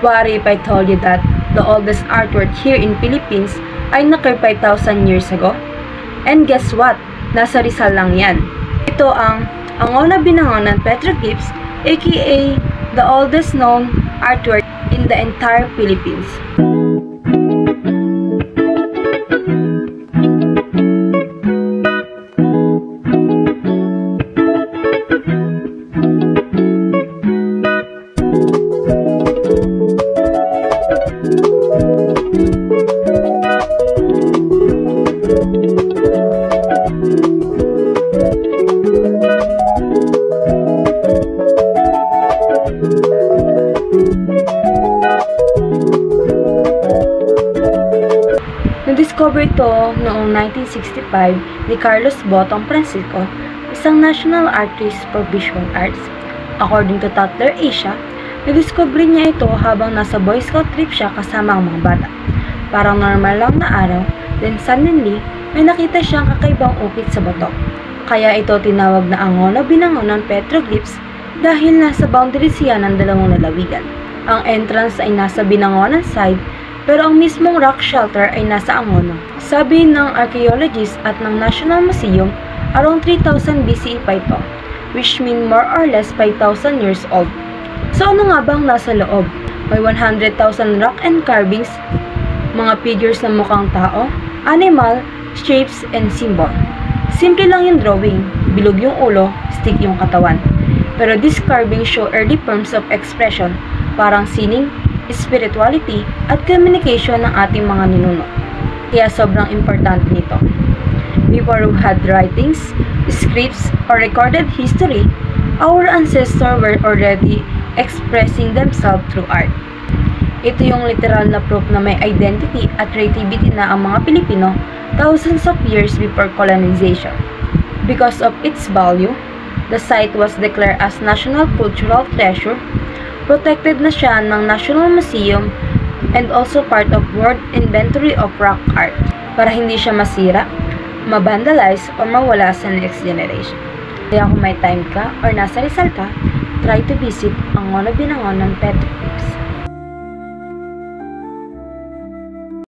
What if I told you that the oldest artwork here in Philippines ay nakir 5,000 years ago? And guess what? Nasa Rizal lang yan. Ito ang Angono Binangonan Petroglyphs, aka the oldest known artwork in the entire Philippines. Na-discover ito noong 1965 ni Carlos Botong Francisco, isang national artist for visual arts. According to Tatler Asia, na-discover niya ito habang nasa Boy Scout trip siya kasama ang mga bata. Parang normal lang na araw, then suddenly, may nakita siyang kakaibang ukit sa bato. Kaya ito tinawag na Angono Binangonan Petroglyphs dahil nasa boundary siya ng dalawang lalawigan. Ang entrance ay nasa Binangonan side, pero ang mismong rock shelter ay nasa Angono. Sabi ng archaeologists at ng National Museum, around 3,000 BCE pa ito, which mean more or less 5,000 years old. So ano nga bang nasa loob? May 100,000 rock and carvings, mga figures na mukhang tao, animal, shapes, and symbol. Simple lang yung drawing, bilog yung ulo, stick yung katawan. Pero these carvings show early forms of expression, parang sining, spirituality, at communication ng ating mga ninuno. Kaya sobrang importante nito. Before we had writings, scripts, or recorded history, our ancestors were already expressing themselves through art. Ito yung literal na proof na may identity at creativity na ang mga Pilipino thousands of years before colonization. Because of its value, the site was declared as National Cultural Treasure. Protected na siya ng National Museum and also part of World Inventory of Rock Art para hindi siya masira, mabandalize, o mawala sa next generation. Kaya kung may time ka or nasa Rizal ka, try to visit Angono Binangonan Petroglyphs.